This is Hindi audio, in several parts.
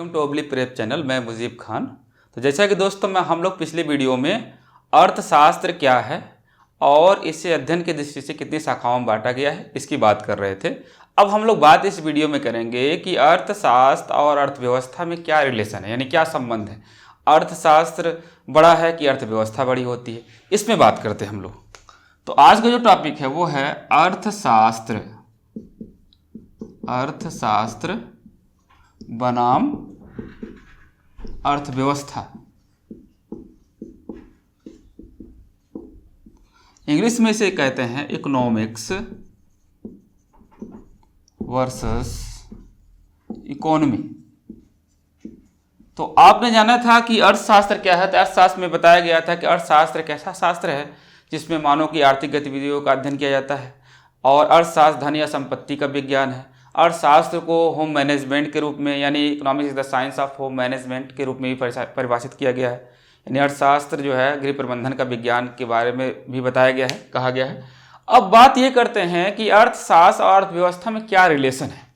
To ओबली prep channel. मैं मुजीब खान। तो जैसा कि दोस्तों हम लोग पिछले वीडियो में अर्थशास्त्र क्या है और इसे अध्ययन की दृष्टि से कितनी शाखाओं में बांटा गया है इसकी बात कर रहे थे। अब हम लोग बात इस वीडियो में करेंगे कि अर्थशास्त्र और अर्थव्यवस्था में क्या रिलेशन है, यानी क्या संबंध है। अर्थशास्त्र बड़ा है कि अर्थव्यवस्था बड़ी होती है, इसमें बात करते हैं हम लोग। तो आज का जो टॉपिक है वो है अर्थशास्त्र। अर्थशास्त्र बनाम अर्थव्यवस्था। इंग्लिश में इसे कहते हैं इकोनॉमिक्स वर्सेस इकोनॉमी। तो आपने जाना था कि अर्थशास्त्र क्या है। तो अर्थशास्त्र में बताया गया था कि अर्थशास्त्र एक ऐसा शास्त्र है जिसमें मानव की आर्थिक गतिविधियों का अध्ययन किया जाता है, और अर्थशास्त्र धन या संपत्ति का विज्ञान है। अर्थशास्त्र को होम मैनेजमेंट के रूप में, यानी economics is the science of home management के रूप में भी परिभाषित किया गया है। यानी अर्थशास्त्र जो है गृह प्रबंधन का विज्ञान के बारे में भी बताया गया है, कहा गया है। अब बात ये करते हैं कि अर्थशास्त्र और अर्थव्यवस्था में क्या रिलेशन है।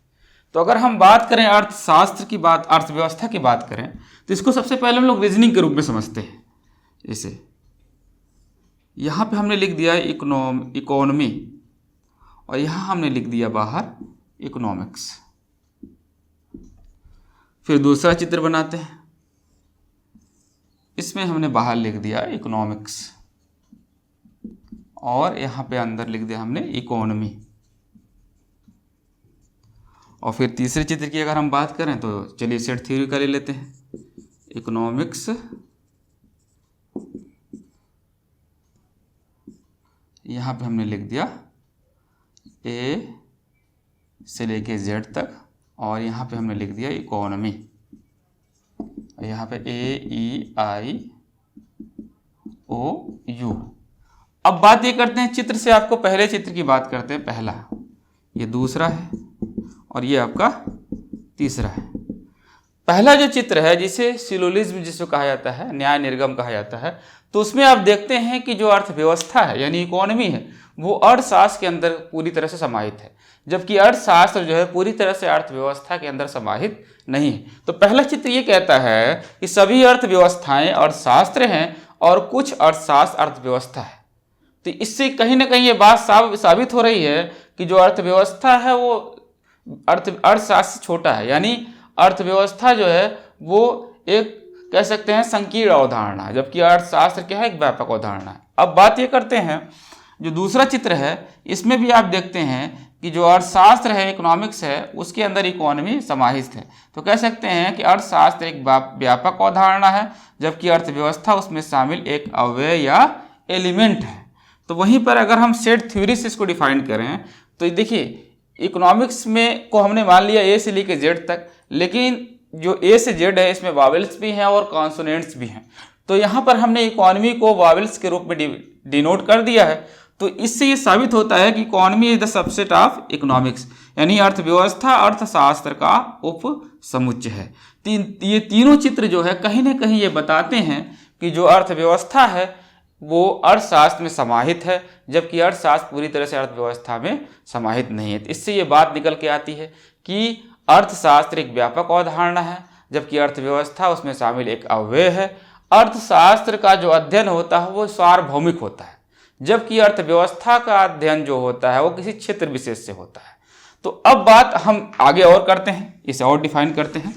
तो अगर हम बात करें अर्थशास्त्र की बात, अर्थव्यवस्था की बात करें, तो इसको सबसे पहले हम लोग रीजनिंग के रूप में समझते हैं। इसे यहाँ पे हमने लिख दिया इकोनॉमी और यहाँ हमने लिख दिया बाहर इकोनॉमिक्स। फिर दूसरा चित्र बनाते हैं, इसमें हमने बाहर लिख दिया इकोनॉमिक्स और यहाँ पे अंदर लिख दिया हमने इकोनॉमी। और फिर तीसरे चित्र की अगर हम बात करें तो चलिए सेट थ्योरी का ले लेते हैं। इकोनॉमिक्स यहाँ पे हमने लिख दिया ए से लेके जेड तक, और यहाँ पे हमने लिख दिया इकोनॉमी। यहाँ पे AEIOU। अब बात ये करते हैं चित्र से, आपको पहले चित्र की बात करते हैं। पहला, ये दूसरा है और ये आपका तीसरा है। पहला जो चित्र है जिसे सिलोजिज्म जिसको कहा जाता है, न्याय निर्गम कहा जाता है, तो उसमें आप देखते हैं कि जो अर्थव्यवस्था है यानी इकोनॉमी है वो अर्थशास्त्र के अंदर पूरी तरह से समाहित है, जबकि अर्थशास्त्र जो है पूरी तरह से अर्थव्यवस्था के अंदर समाहित नहीं है। तो पहला चित्र ये कहता है कि सभी अर्थव्यवस्थाएं अर्थशास्त्र हैं और कुछ अर्थशास्त्र अर्थव्यवस्था है। तो इससे कहीं ना कहीं ये बात साबित हो रही है कि जो अर्थव्यवस्था है वो अर्थशास्त्र से छोटा है, यानी अर्थव्यवस्था जो है वो एक कह सकते हैं संकीर्ण अवधारणा है, जबकि अर्थशास्त्र क्या है, एक व्यापक अवधारणा है। अब बात ये करते हैं जो दूसरा चित्र है, इसमें भी आप देखते हैं कि जो अर्थशास्त्र है, इकोनॉमिक्स है, उसके अंदर इकोनॉमी समाहित है। तो कह सकते हैं कि अर्थशास्त्र एक व्यापक अवधारणा है, जबकि अर्थव्यवस्था उसमें शामिल एक अवयव या एलिमेंट है। तो वहीं पर अगर हम सेट थ्योरी से इसको डिफाइन करें तो देखिए इकोनॉमिक्स में को हमने मान लिया ए से लेकर जेड तक, लेकिन जो ए से जेड है इसमें वावेल्स भी हैं और कॉन्सोनेंट्स भी हैं। तो यहाँ पर हमने इकोनॉमी को वावेल्स के रूप में डिनोट कर दिया है। तो इससे ये साबित होता है कि economy is the subset of economics, यानी अर्थव्यवस्था अर्थशास्त्र का उप समुच्चय है। ये तीनों चित्र जो है कहीं ना कहीं ये बताते हैं कि जो अर्थव्यवस्था है वो अर्थशास्त्र में समाहित है, जबकि अर्थशास्त्र पूरी तरह से अर्थव्यवस्था में समाहित नहीं है। तो इससे ये बात निकल के आती है कि अर्थशास्त्र एक व्यापक अवधारणा है, जबकि अर्थव्यवस्था उसमें शामिल एक अवयव है। अर्थशास्त्र का जो अध्ययन होता है वो सार्वभौमिक होता है, जबकि अर्थव्यवस्था का अध्ययन जो होता है वो किसी क्षेत्र विशेष से होता है। तो अब बात हम आगे और करते हैं, इसे और डिफाइन करते हैं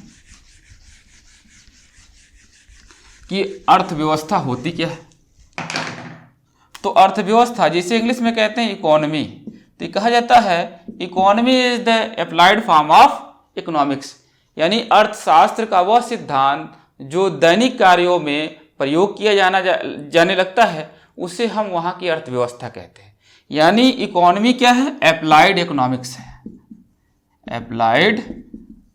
कि अर्थव्यवस्था होती क्या है। तो अर्थव्यवस्था जिसे इंग्लिश में कहते हैं इकोनॉमी, तो ये कहा जाता है economy is the applied form of economics, यानी अर्थशास्त्र का वह सिद्धांत जो दैनिक कार्यों में प्रयोग किया जाने लगता है उसे हम वहाँ की अर्थव्यवस्था कहते हैं। यानी इकोनॉमी क्या है, अप्लाइड इकोनॉमिक्स है। Applied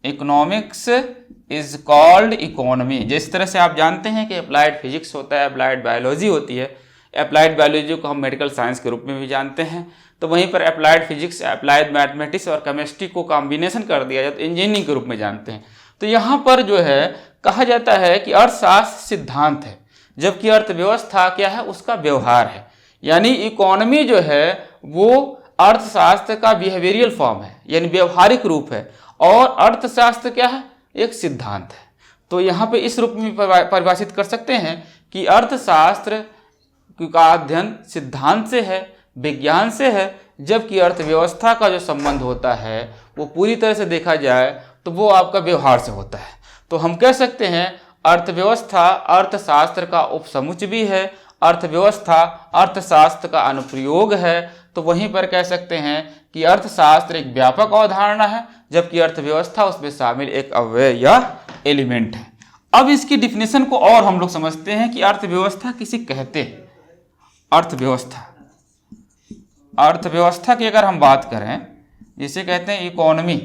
economics is called economy. जिस तरह से आप जानते हैं कि अप्लाइड फिजिक्स होता है, अप्लाइड बायोलॉजी होती है, अप्लाइड बायोलॉजी को हम मेडिकल साइंस के रूप में भी जानते हैं, तो वहीं पर अप्लाइड फिजिक्स, अप्लाइड मैथमेटिक्स और केमिस्ट्री को कॉम्बिनेशन कर दिया जाए तो इंजीनियरिंग के रूप में जानते हैं। तो यहाँ पर जो है कहा जाता है कि अर्थशास्त्र सिद्धांत है, जबकि अर्थव्यवस्था क्या है, उसका व्यवहार है। यानी इकोनॉमी जो है वो अर्थशास्त्र का बिहेवियरल फॉर्म है, यानी व्यवहारिक रूप है, और अर्थशास्त्र क्या है, एक सिद्धांत है। तो यहाँ पे इस रूप में परिभाषित कर सकते हैं कि अर्थशास्त्र का अध्ययन सिद्धांत से है, विज्ञान से है, जबकि अर्थव्यवस्था का जो संबंध होता है वो पूरी तरह से देखा जाए तो वो आपका व्यवहार से होता है। तो हम कह सकते हैं अर्थव्यवस्था अर्थशास्त्र का उपसमुच्चय भी है, अर्थव्यवस्था अर्थशास्त्र का अनुप्रयोग है। तो वहीं पर कह सकते हैं कि अर्थशास्त्र एक व्यापक अवधारणा है, जबकि अर्थव्यवस्था उसमें शामिल एक अवयव या एलिमेंट है। अब इसकी डिफिनेशन को और हम लोग समझते हैं कि अर्थव्यवस्था किसे कहते हैं। अर्थव्यवस्था की अगर हम बात करें, जिसे कहते हैं इकोनॉमी,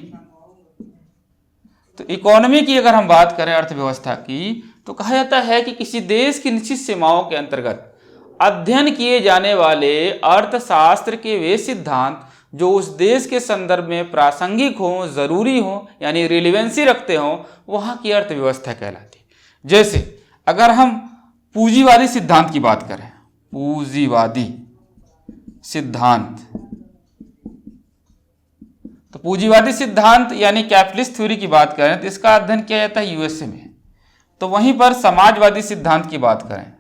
तो इकोनॉमी की अगर हम बात करें अर्थव्यवस्था की, तो कहा जाता है कि किसी देश की निश्चित सीमाओं के अंतर्गत अध्ययन किए जाने वाले अर्थशास्त्र के वे सिद्धांत जो उस देश के संदर्भ में प्रासंगिक हों, जरूरी हों, यानी रिलेवेंसी रखते हों, वहाँ की अर्थव्यवस्था कहलाती है। जैसे अगर हम पूंजीवादी सिद्धांत की बात करें, पूंजीवादी सिद्धांत, तो पूंजीवादी सिद्धांत यानी कैपिटलिस्ट थ्योरी की बात करें तो इसका अध्ययन किया जाता है यूएसए में। तो वहीं पर समाजवादी सिद्धांत की बात करें,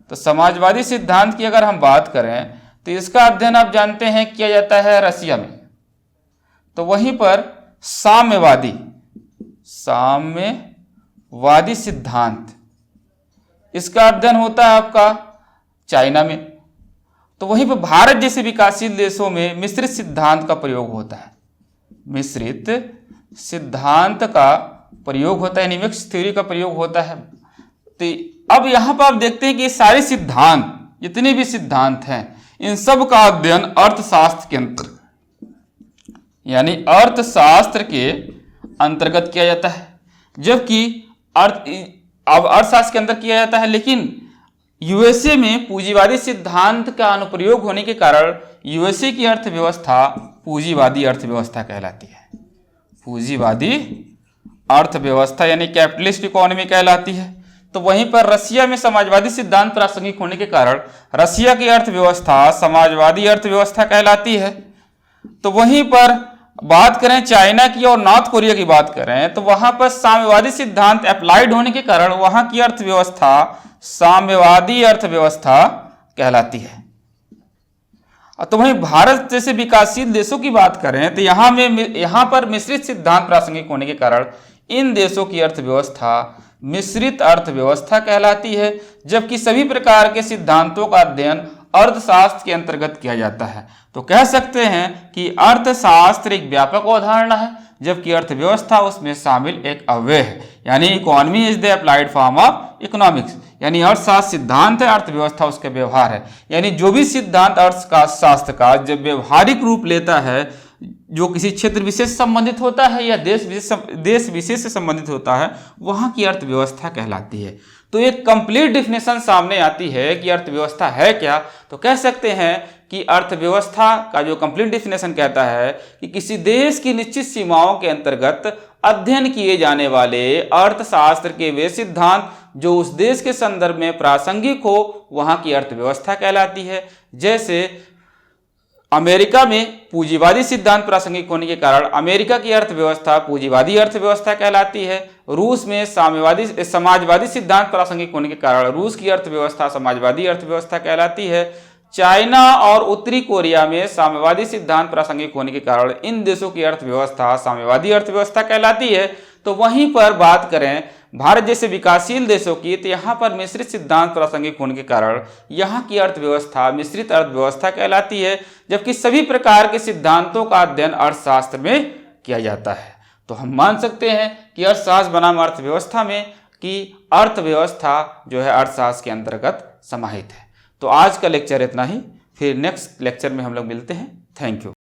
तो समाजवादी सिद्धांत की अगर हम बात करें तो इसका अध्ययन आप जानते हैं किया जाता है रसिया में। तो वहीं पर साम्यवादी सिद्धांत, इसका अध्ययन होता है आपका चाइना में। तो वहीं पर भारत जैसे विकासशील देशों में मिश्रित सिद्धांत का प्रयोग होता है, मिश्रित सिद्धांत का प्रयोग होता है, यानी मिक्स थ्योरी का प्रयोग होता है। तो अब यहां पर आप देखते हैं कि सारे सिद्धांत, जितने भी सिद्धांत हैं, इन सब का अध्ययन अर्थशास्त्र के अंतर्गत, यानी अर्थशास्त्र के अंतर्गत किया जाता है। जबकि अर्थशास्त्र के अंदर किया जाता है, लेकिन यूएसए में पूंजीवादी सिद्धांत का अनुप्रयोग होने के कारण यूएसए की अर्थव्यवस्था पूंजीवादी अर्थव्यवस्था कहलाती है। पूंजीवादी अर्थव्यवस्था यानी कैपिटलिस्ट इकोनॉमी कहलाती है। तो वहीं पर रसिया में समाजवादी सिद्धांत प्रासंगिक होने के कारण रसिया की अर्थव्यवस्था समाजवादी अर्थव्यवस्था कहलाती है। तो वहीं पर बात करें चाइना की और नॉर्थ कोरिया की बात करें तो वहां पर साम्यवादी सिद्धांत अप्लाइड होने के कारण वहां की अर्थव्यवस्था साम्यवादी अर्थव्यवस्था कहलाती है। तो वहीं भारत जैसे विकासशील देशों की बात करें तो यहाँ पर मिश्रित सिद्धांत प्रासंगिक होने के कारण इन देशों की अर्थव्यवस्था मिश्रित अर्थव्यवस्था कहलाती है, जबकि सभी प्रकार के सिद्धांतों का अध्ययन अर्थशास्त्र के अंतर्गत किया जाता है। तो कह सकते हैं कि अर्थशास्त्र एक व्यापक अवधारणा है, जबकि अर्थव्यवस्था उसमें शामिल एक अवयव है, यानी economy is the applied form of economics, यानी अर्थशास्त्र सिद्धांत है, अर्थव्यवस्था उसका व्यवहार है। यानी जो भी सिद्धांत अर्थशास्त्र का जब व्यवहारिक रूप लेता है, जो किसी क्षेत्र विशेष से संबंधित होता है या देश विशेष से संबंधित होता है, वहां की अर्थव्यवस्था कहलाती है। तो एक कंप्लीट डिफिनेशन सामने आती है कि अर्थव्यवस्था है क्या। तो कह सकते हैं कि अर्थव्यवस्था का जो कंप्लीट डिफिनेशन कहता है कि किसी देश की निश्चित सीमाओं के अंतर्गत अध्ययन किए जाने वाले अर्थशास्त्र के वे सिद्धांत जो उस देश के संदर्भ में प्रासंगिक हो, वहां की अर्थव्यवस्था कहलाती है। जैसे अमेरिका में पूंजीवादी सिद्धांत प्रासंगिक होने के कारण अमेरिका की अर्थव्यवस्था पूंजीवादी अर्थव्यवस्था कहलाती है। रूस में समाजवादी सिद्धांत प्रासंगिक होने के कारण रूस की अर्थव्यवस्था समाजवादी अर्थव्यवस्था कहलाती है। चाइना और उत्तरी कोरिया में साम्यवादी सिद्धांत प्रासंगिक होने के कारण इन देशों की अर्थव्यवस्था साम्यवादी अर्थव्यवस्था कहलाती है। तो वहीं पर बात करें भारत जैसे विकासशील देशों की, तो यहाँ पर मिश्रित सिद्धांत प्रासंगिक होने के कारण यहाँ की अर्थव्यवस्था मिश्रित अर्थव्यवस्था कहलाती है, जबकि सभी प्रकार के सिद्धांतों का अध्ययन अर्थशास्त्र में किया जाता है। तो हम मान सकते हैं कि अर्थशास्त्र बनाम अर्थव्यवस्था में कि अर्थव्यवस्था जो है अर्थशास्त्र के अंतर्गत समाहित है। तो आज का लेक्चर इतना ही, फिर नेक्स्ट लेक्चर में हम लोग मिलते हैं। Thank you.